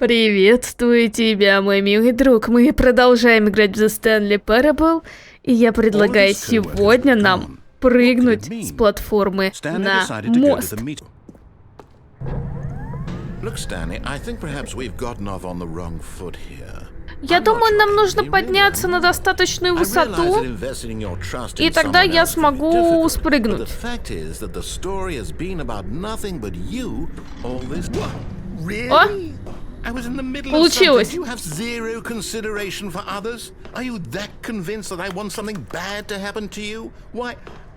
Приветствую тебя, мой милый друг. Мы продолжаем играть в Stanley Parable, и я предлагаю сегодня нам прыгнуть с платформы на мост. Я думаю, нам нужно подняться на достаточную высоту, и тогда я смогу спрыгнуть. О! Получилось.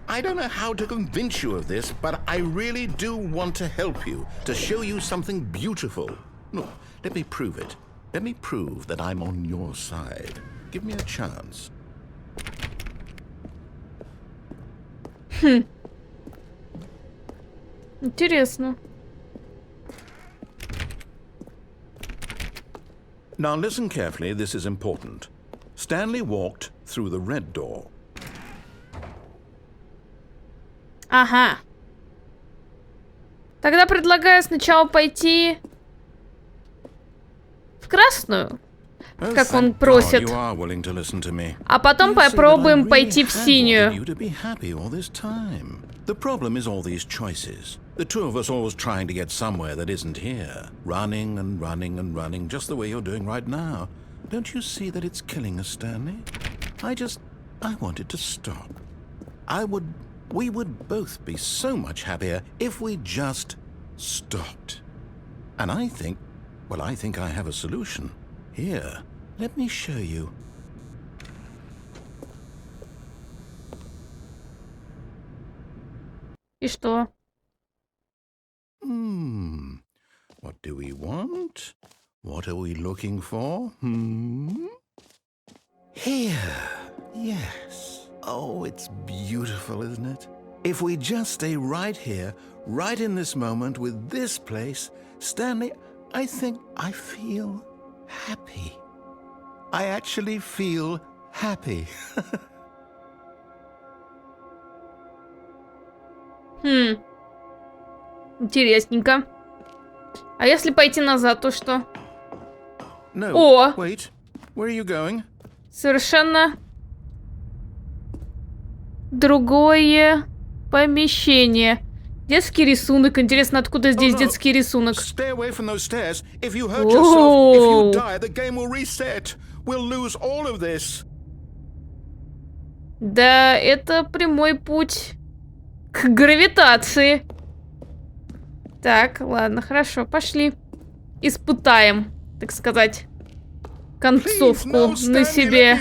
I don't know how to convince you of this, but I really do want to help you, to show you something beautiful. Look, let me prove it. Let me prove that I'm on your side. Give me a chance. Интересно. Now listen carefully, this is important. Stanley walked through the red door. Ага. Тогда предлагаю сначала пойти в красную, как он просит, а потом попробуем пойти в синюю. The problem is all these choices. The two of us always trying to get somewhere that isn't here. Running and running and running, just the way you're doing right now. Don't you see that it's killing us, Stanley? I wanted to stop. We would both be so much happier if we just stopped. And I think I have a solution. Here, let me show you. И что? What do we want? What are we looking for? Here. Yes. Oh, it's beautiful, isn't it? If we just stay right here, right in this moment with this place, Stanley, I think I feel happy. I actually feel happy. Интересненько. А если пойти назад, то что? No, О! Wait. Where are you going? Совершенно другое помещение. Детский рисунок. Интересно, откуда здесь детский рисунок? Stay away from those stairs. If you hurt yourself, if you die, the game will reset. We'll lose all of this. Да, это прямой путь к гравитации. Так, ладно, хорошо, пошли. Испытаем, так сказать, концовку на себе.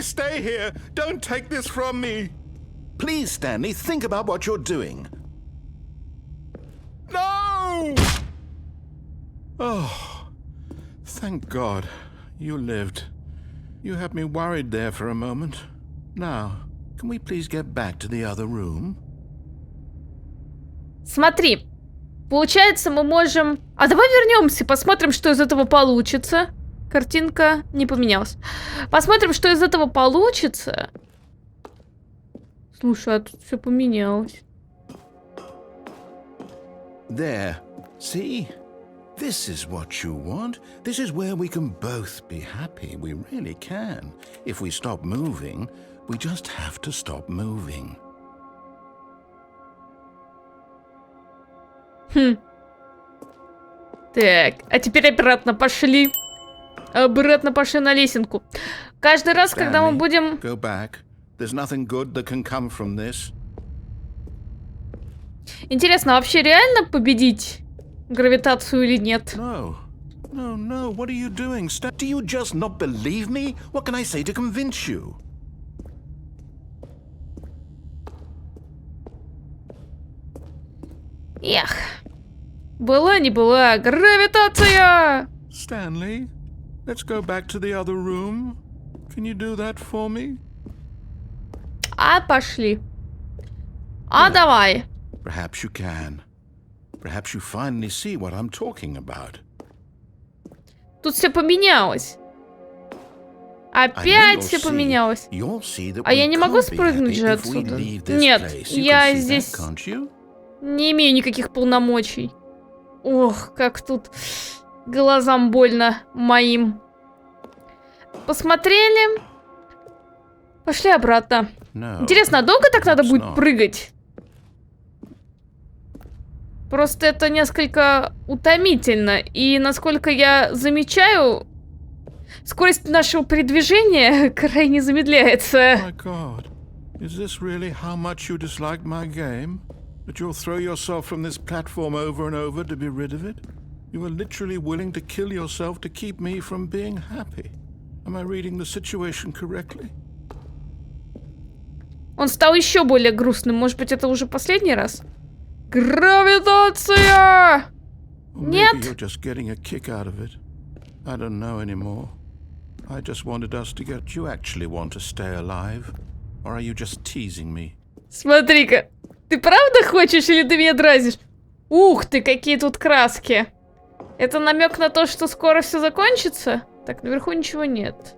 Please, Stanley, think about what you're doing. No! Oh, thank God you lived. You had me worried there for a moment. Now, can we please get back to the other room? Смотри, получается, мы можем... А давай вернемся, посмотрим, что из этого получится. Картинка не поменялась. Посмотрим, что из этого получится. Слушай, а тут все поменялось. There. See? This is what you want. This is where we can both be happy. We really can. If we stop moving, we just have to stop moving. Так, а теперь обратно пошли. Обратно пошли на лесенку. Каждый раз, когда мы будем... Go back. There's nothing good that can come from this. Интересно, вообще реально победить гравитацию или нет? No. No. What are you doing? Do you just not believe me? What can I say to convince you? Эх. Была не была гравитация! Stanley, let's go back to the other room. Can you do that for me? А пошли. А давай. Perhaps you can. Perhaps you finally see what I'm talking about. Тут все поменялось. Опять все поменялось. А я не могу спрыгнуть же отсюда? Нет, я здесь не имею никаких полномочий. Ох, как тут Глазам больно моим. Посмотрели. Пошли обратно. Интересно, а долго так надо будет прыгать? Просто это несколько утомительно. И насколько я замечаю, скорость нашего передвижения крайне замедляется. Is this really how much you dislike my game? That you'll throw yourself from this platform over and over to be rid of it? You are literally willing to kill yourself to keep me from being happy. Am I reading the situation correctly? Он стал еще более грустным. Может быть, это уже последний раз? Гравитация! Нет? Maybe you're just getting a kick out of it. I don't know anymore. I just wanted us to get... You actually want to stay alive? Or are you just teasing me? Смотри-ка. Ты правда хочешь или ты меня дразнишь? Ух ты, какие тут краски. Это намек на то, что скоро все закончится? Так, наверху ничего нет.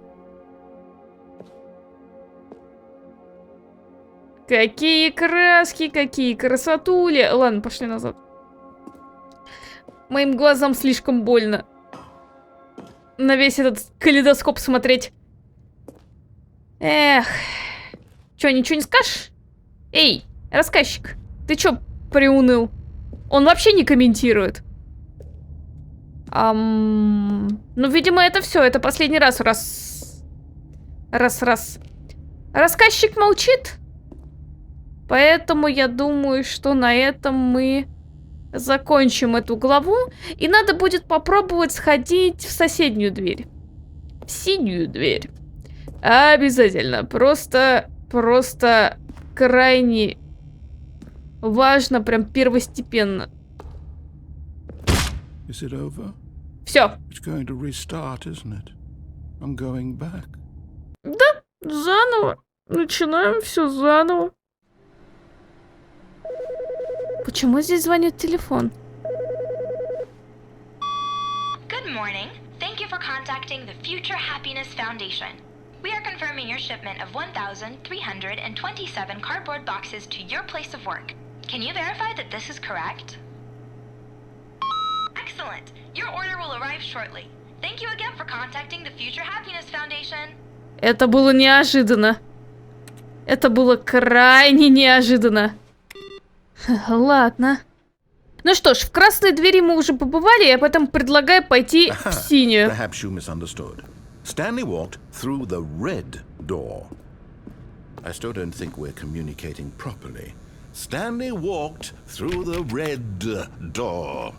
Какие краски, какие красотули. Ладно, пошли назад. Моим глазам слишком больно на весь этот калейдоскоп смотреть. Эх. Чё, ничего не скажешь? Эй, рассказчик, ты чё приуныл? Он вообще не комментирует. Ну, видимо, это все. Это последний раз. Раз. Рассказчик молчит. Поэтому я думаю, что на этом мы закончим эту главу. И надо будет попробовать сходить в соседнюю дверь. В синюю дверь. Обязательно. Просто крайне важно, прям первостепенно. Все. Да, заново. Начинаем все заново. Почему здесь звонит телефон? Good morning. Thank you for contacting the Future Happiness Foundation. We are confirming your shipment of 1,327 cardboard boxes to your place of work. Can you verify that this is correct? Excellent. Your order will arrive shortly. Thank you again for contacting the Future Happiness Foundation. Это было неожиданно. Это было крайне неожиданно. Ладно. Ну что ж, в красной двери мы уже побывали, я поэтому предлагаю пойти в синюю. Stanley walked through the red door. I still don't think we're communicating properly. Stanley walked through the red door.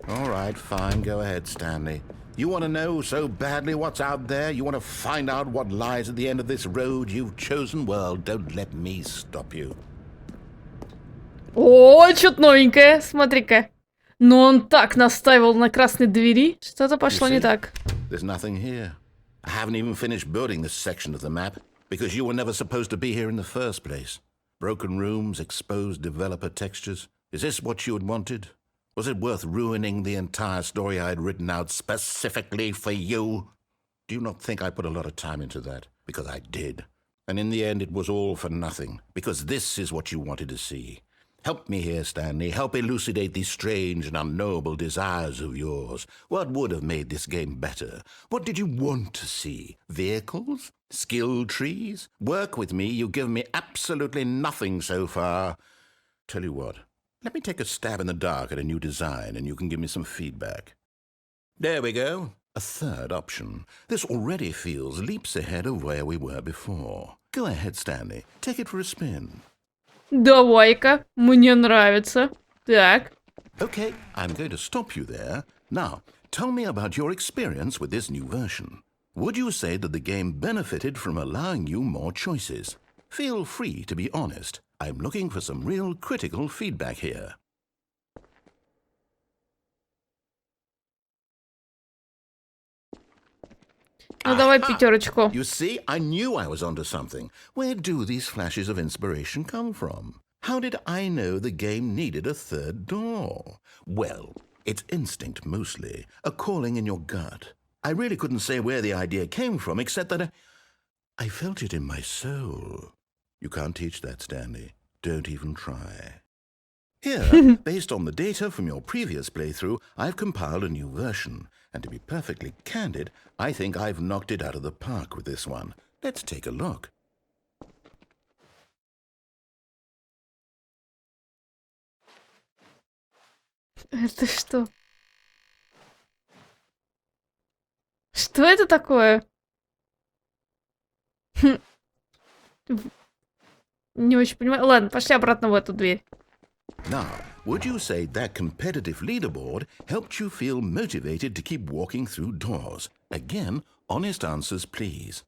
All right, fine. Go ahead, Stanley. You want to know so badly what's out there? You want to find out what lies at the end of this road you've chosen? Well, don't let me stop you. О, что-то новенькое. Смотри-ка. Но он так настаивал на красной двери. Что-то пошло не так. There's nothing here. I haven't even finished building this section of the map because you were never supposed to be here in the first place. Broken rooms, exposed developer textures. Is this what you had wanted? Was it worth ruining the entire story I had written out specifically for you? Do you not think I put a lot of time into that? Because I did. And in the end, it was all for nothing. Because this is what you wanted to see. Help me here, Stanley. Help elucidate these strange and unknowable desires of yours. What would have made this game better? What did you want to see? Vehicles? Skill trees? Work with me. You've given me absolutely nothing so far. Tell you what. Let me take a stab in the dark at a new design, and you can give me some feedback. There we go. A third option. This already feels leaps ahead of where we were before. Go ahead, Stanley. Take it for a spin. Давай-ка, мне нравится. Так. Okay, I'm going to stop you there. Now, tell me about your experience with this new version. Would you say that the game benefited from allowing you more choices? Feel free to be honest. I'm looking for some real critical feedback here. Ну давай пятерочку. You see, I knew I was onto something. Where do these flashes of inspiration come from? How did I know the game needed a third door? Well, it's instinct mostly, a calling in your gut. I really couldn't say where the idea came from, except that I felt it in my soul. You can't teach that, Stanley. Don't even try. Here, based on the data from your previous playthrough, I've compiled a new version. And to be perfectly candid, I think I've knocked it out of the park with this one. Let's take a look. Это что? Что это такое? Не очень понимаю. Ладно, пошли обратно в эту дверь. Now, would you say that competitive leaderboard helped you feel motivated to keep walking through doors? Again, honest answers, please.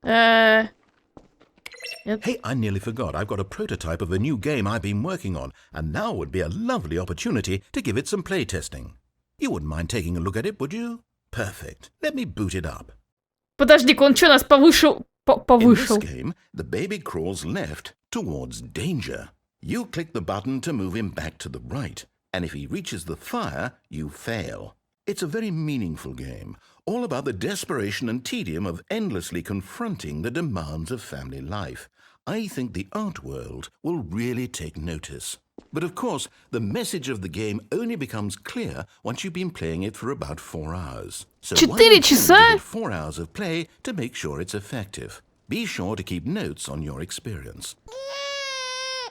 Нет. Hey, I nearly forgot. I've got a prototype of a new game I've been working on, and now would be a lovely opportunity to give it some playtesting. You wouldn't mind taking a look at it, would you? Perfect. Let me boot it up. Подожди-ка, он что, нас повышил? In this game, the baby crawls left towards danger. You click the button to move him back to the right, and if he reaches the fire, you fail. It's a very meaningful game, all about the desperation and tedium of endlessly confronting the demands of family life. I think the art world will really take notice. But of course, the message of the game only becomes clear once you've been playing it for about 4 hours. So why don't you give it 4 hours of play to make sure it's effective? Be sure to keep notes on your experience.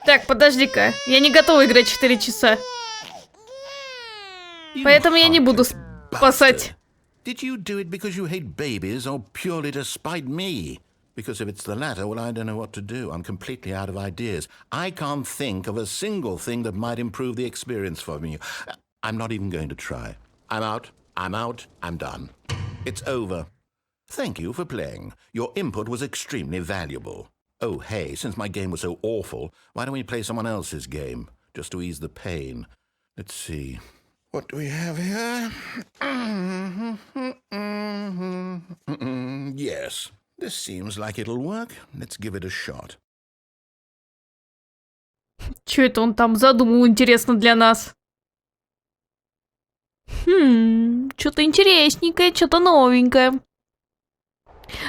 Так, подожди-ка. Я не готова играть 4 часа. Поэтому я не буду спасать. Did you do it because you hate babies or purely to spite me? Because if it's the latter, well, I don't know what to do. I'm completely out of ideas. I can't think of a single thing that might improve the experience for me. I'm not even going to try. I'm out. I'm done. It's over. Thank you for playing. Your input was extremely valuable. Oh, hey, since my game was so awful, why don't we play someone else's game, just to ease the pain? Let's see. What do we have here? Yes, this seems like it'll work. Let's give it a shot. Чё это он там задумал, интересно, для нас? Что-то интересненькое, что-то новенькое.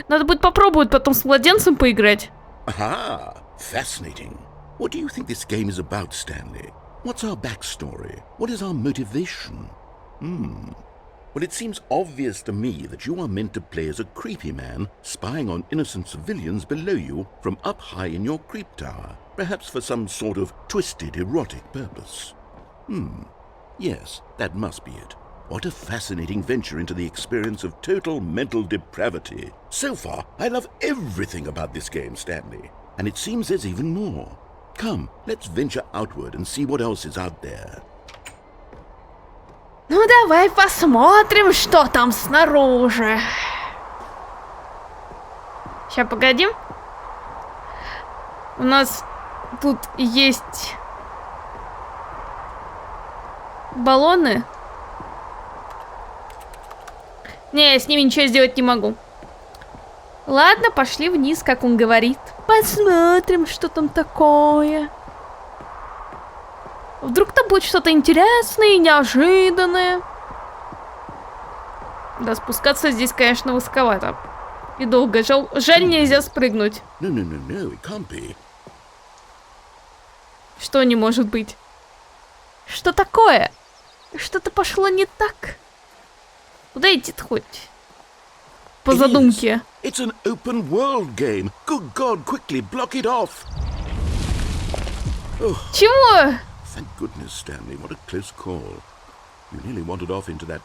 Надо будет попробовать потом с младенцем поиграть. Aha! Fascinating. What do you think this game is about, Stanley? What's our backstory? What is our motivation? Well, it seems obvious to me that you are meant to play as a creepy man spying on innocent civilians below you from up high in your creep tower, perhaps for some sort of twisted erotic purpose. Yes, that must be it. What a fascinating venture into the experience of total mental depravity. So far, I love everything about this game, Stanley. And it seems there's even more. Come, let's venture outward and see what else is out there. Ну, давай посмотрим, что там снаружи. Сейчас, погодим. У нас тут есть баллоны. Не, я с ними ничего сделать не могу. Ладно, пошли вниз, как он говорит. Посмотрим, что там такое. Вдруг там будет что-то интересное и неожиданное. Да, спускаться здесь, конечно, высоковато. И долго. Жаль, нельзя спрыгнуть. No, it can't be. Что не может быть? Что такое? Что-то пошло не так. Куда идти-то хоть? По задумке. It's an open world game. Good God, quickly block it off. Чего? Thank goodness, Stanley. What a close call. You nearly wandered off into that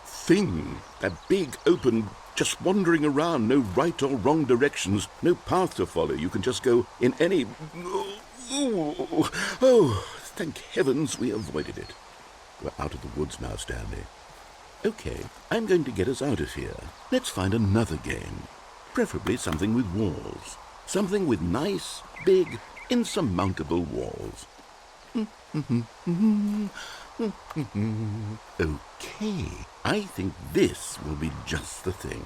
thing. That big, open, just wandering around. No right or wrong directions. No path to follow. You can just go in any... Oh, thank heavens we avoided it. We're out of the woods now, Stanley. Okay, I'm going to get us out of here. Let's find another game. Preferably something with walls. Something with nice, big, insurmountable walls. Okay, I think this will be just the thing.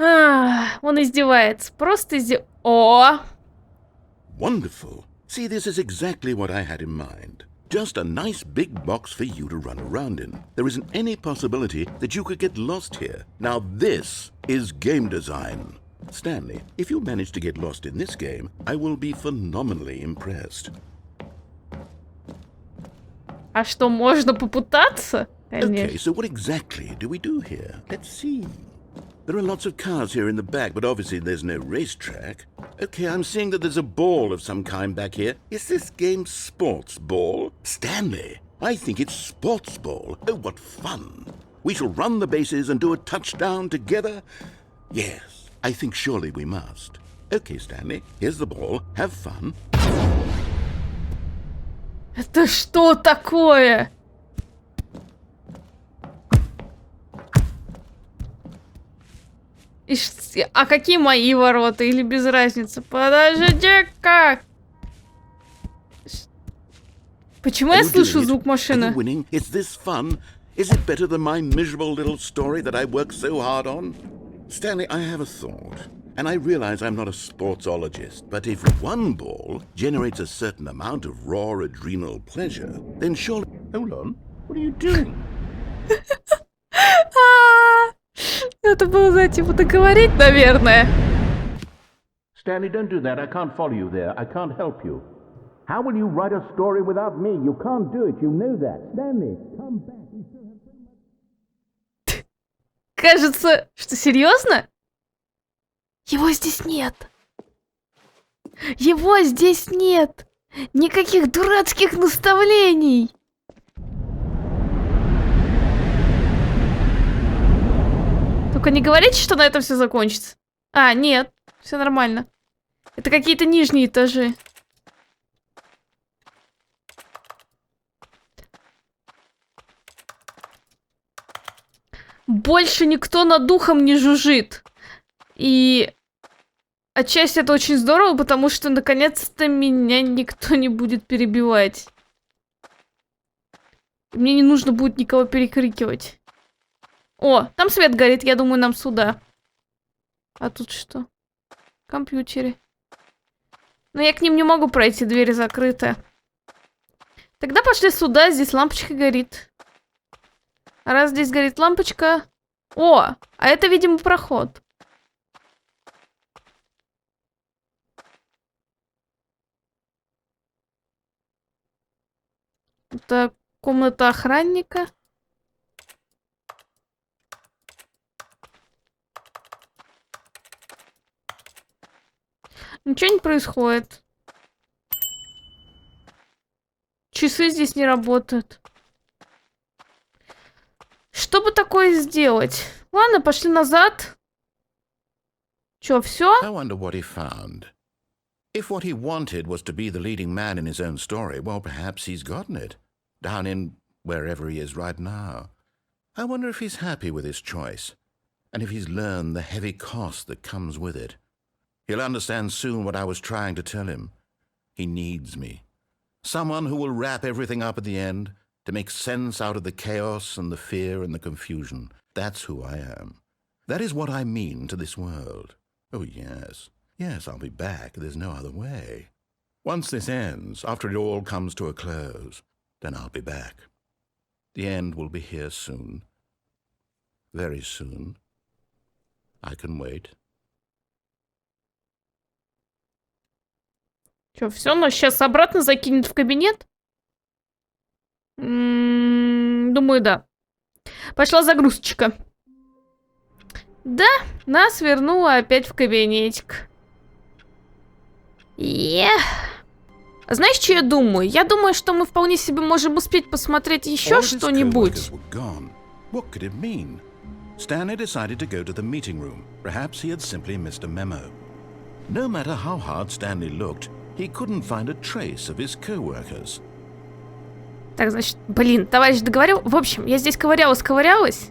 Он издевается. Просто О! Wonderful. See, this is exactly what I had in mind. Just a nice big box for you to run around in. There isn't any possibility that you could get lost here. Now this is game design. Stanley, if you manage to get lost in this game, I will be phenomenally impressed. А что, можно попытаться? Okay, so what exactly do we do here? Let's see. There are lots of cars here in the back, but obviously there's no racetrack. Okay, I'm seeing that there's a ball of some kind back here. Is this game sports ball? Stanley, I think it's sports ball. Oh, what fun. We shall run the bases and do a touchdown together. Yes, I think surely we must. Okay, Stanley, here's the ball. Have fun. Это что такое? А какие мои ворота? Или без разницы? Подожди-ка! Почему я слышу звук машины? Is this fun? Is it better than my miserable little story that I worked so hard on? Stanley, I have a thought. And I realize I'm not a sportsologist, but if one ball generates a certain amount of raw adrenal pleasure, then surely... Hold on. What are you doing? Это было, знаете, типа договорить, наверное. Stanley, don't do that. I can't follow you there. I can't help you. How will you write a story without me? You can't do it. You know that. Stanley, come back. Кажется, что серьезно? Его здесь нет. Его здесь нет. Никаких дурацких наставлений. Только не говорите, что на этом все закончится. А, нет, все нормально. Это какие-то нижние этажи. Больше никто над духом не жужжит. И отчасти это очень здорово, потому что наконец-то меня никто не будет перебивать. Мне не нужно будет никого перекрикивать. О, там свет горит, я думаю, нам сюда. А тут что? В компьютере. Но я к ним не могу пройти, дверь закрыта. Тогда пошли сюда, здесь лампочка горит. А раз здесь горит лампочка... О, а это, видимо, проход. Это комната охранника. Ничего не происходит. Часы здесь не работают. Что бы такое сделать? Ладно, пошли назад. Чё, всё? I wonder what he found. If what he wanted was to be the leading man in his own story, well, perhaps he's gotten it. Down in wherever he is right now. I wonder if he's happy with his choice. And if he's learned the heavy cost that comes with it. He'll understand soon what I was trying to tell him. He needs me. Someone who will wrap everything up at the end, to make sense out of the chaos and the fear and the confusion. That's who I am. That is what I mean to this world. Oh, yes. Yes, I'll be back. There's no other way. Once this ends, after it all comes to a close, then I'll be back. The end will be here soon. Very soon. I can wait. Чё, все, нас сейчас обратно закинет в кабинет? Думаю, да. Пошла загрузочка. Да, нас вернуло опять в кабинетик. Знаешь, что я думаю? Я думаю, что мы вполне себе можем успеть посмотреть еще что-нибудь. Stanley decided to go to the meeting room. Perhaps he had simply missed a memo. No matter how hard Stanley looked, he couldn't find a trace of his co-workers. Так, значит, блин, товарищ договорил. В общем, я здесь ковырялась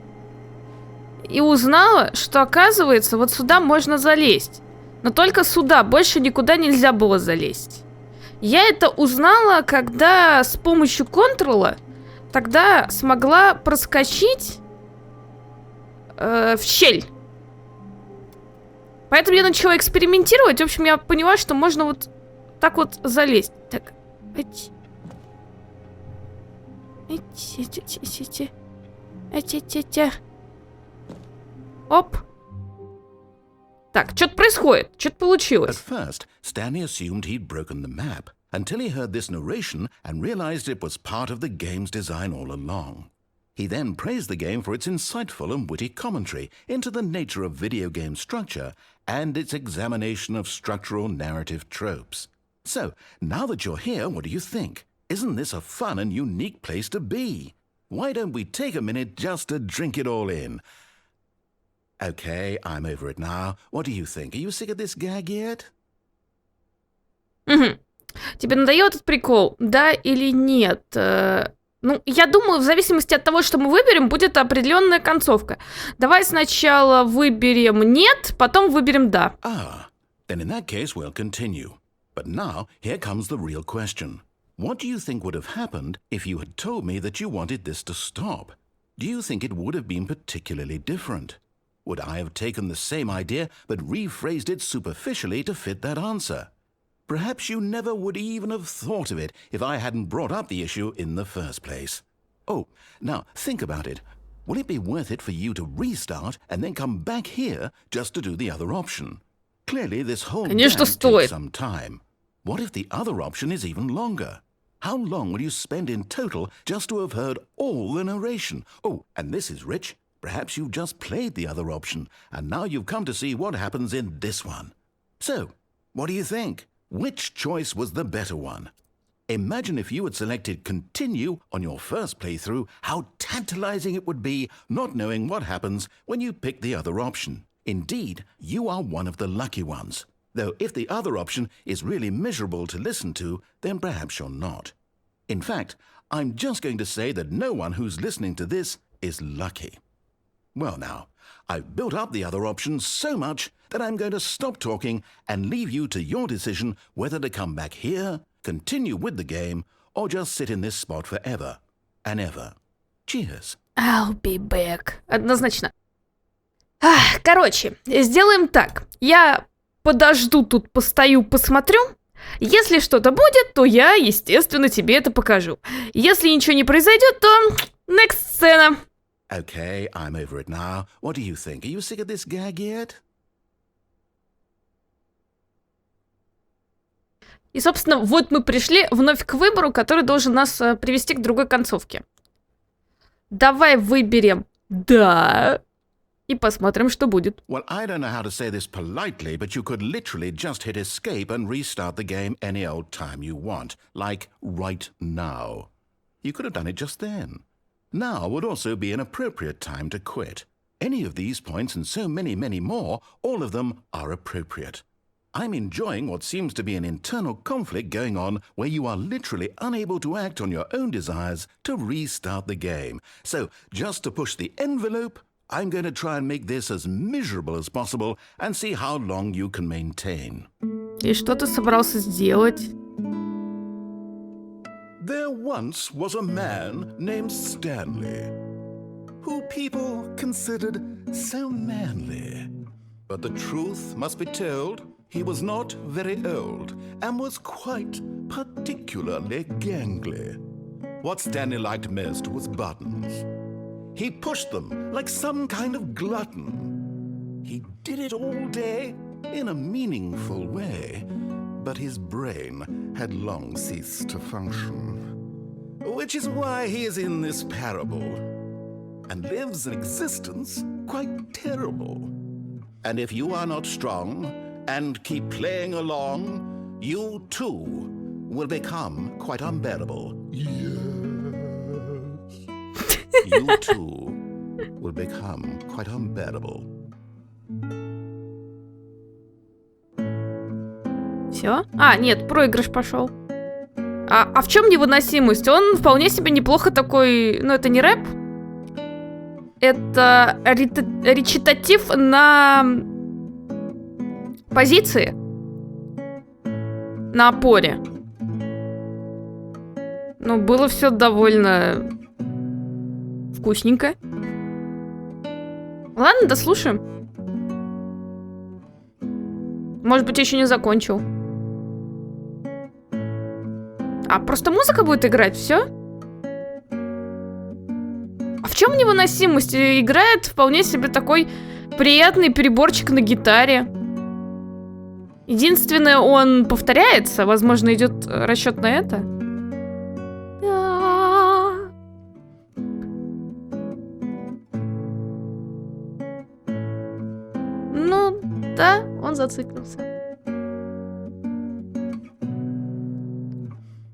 и узнала, что, оказывается, вот сюда можно залезть. Но только сюда, больше никуда нельзя было залезть. Я это узнала, когда с помощью контрола тогда смогла проскочить в щель. Поэтому я начала экспериментировать. В общем, я поняла, что можно вот так вот залезть. Так, Оп. Так, что-то происходит, что-то At получилось. first, Stanley assumed he'd broken the map until he heard this narration and realized it was part of the game's design all along. He then praised the game for its insightful and witty commentary into the nature of video game structure and its examination of structural narrative tropes. So, now that you're here, what do you think? Isn't this a fun and unique place to be? Why don't we take a minute just to drink it all in? Okay, I'm over it now. What do you think? Are you sick of this gag yet? Угу. Тебе надоел этот прикол, да или нет? Ну, я думаю, в зависимости от того, что мы выберем, будет определенная концовка. Давай сначала выберем нет, потом выберем да. Ah, then in that case we'll continue. But now, here comes the real question. What do you think would have happened if you had told me that you wanted this to stop? Do you think it would have been particularly different? Would I have taken the same idea but rephrased it superficially to fit that answer? Perhaps you never would even have thought of it if I hadn't brought up the issue in the first place. Oh, now think about it. Will it be worth it for you to restart and then come back here just to do the other option? Clearly, this whole Конечно, gag стоит. takes some time. What if the other option is even longer? How long will you spend in total just to have heard all the narration? Oh, and this is rich. Perhaps you've just played the other option, and now you've come to see what happens in this one. So, what do you think? Which choice was the better one? Imagine if you had selected continue on your first playthrough, how tantalizing it would be not knowing what happens when you pick the other option. Indeed, you are one of the lucky ones. Though if the other option is really miserable to listen to, then perhaps you're not. In fact, I'm just going to say that no one who's listening to this is lucky. Well now, I've built up the other options so much that I'm going to stop talking and leave you to your decision whether to come back here, continue with the game, or just sit in this spot forever and ever. Cheers. I'll be back. Однозначно. Короче, сделаем так. Я подожду тут, постою, посмотрю. Если что-то будет, то я, естественно, тебе это покажу. Если ничего не произойдет, то next сцена. Okay, I'm over it now. What do you think? Are you sick of this gag yet? И, собственно, вот мы пришли вновь к выбору, который должен нас привести к другой концовке. Давай выберем «да» и посмотрим, что будет. Well, I don't know how to say this politely, but you could literally just hit escape and restart the game any old time you want, like right now. You could have done it just then. Now would also be an appropriate time to quit. Any of these points and so many, many more, all of them are appropriate. I'm enjoying what seems to be an internal conflict going on where you are literally unable to act on your own desires to restart the game. So, just to push the envelope, I'm going to try and make this as miserable as possible and see how long you can maintain. И что ты собрался сделать? There once was a man named Stanley, who people considered so manly. But the truth must be told, he was not very old and was quite particularly gangly. What Stanley liked most was buttons. He pushed them like some kind of glutton. He did it all day in a meaningful way, but his brain had long ceased to function. Which is why he is in this parable, and lives an existence quite terrible. And if you are not strong, and keep playing along, you too will become quite unbearable. Yes. You too will become quite unbearable. Все? Нет, проигрыш пошел. А в чем невыносимость? Он вполне себе неплохо такой... Ну, это не рэп. Это речитатив на позиции. На опоре. Ну, было все довольно вкусненько. Ладно, дослушаем. Может быть, еще не закончил. Просто музыка будет играть, все? А в чем невыносимость? Играет вполне себе такой приятный переборчик на гитаре. Единственное, он повторяется. Возможно, идет расчет на это. Ну, да, он зациклился.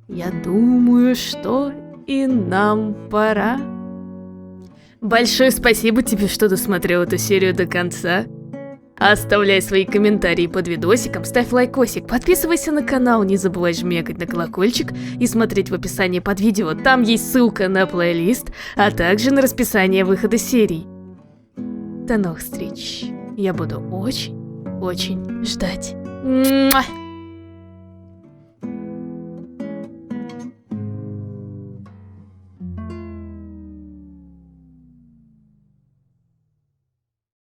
Я думаю, что и нам пора. Большое спасибо тебе, что досмотрел эту серию до конца. Оставляй свои комментарии под видосиком, ставь лайкосик, подписывайся на канал, не забывай жмякать на колокольчик и смотреть в описании под видео, там есть ссылка на плейлист, а также на расписание выхода серий. До новых встреч, я буду очень ждать. Муа!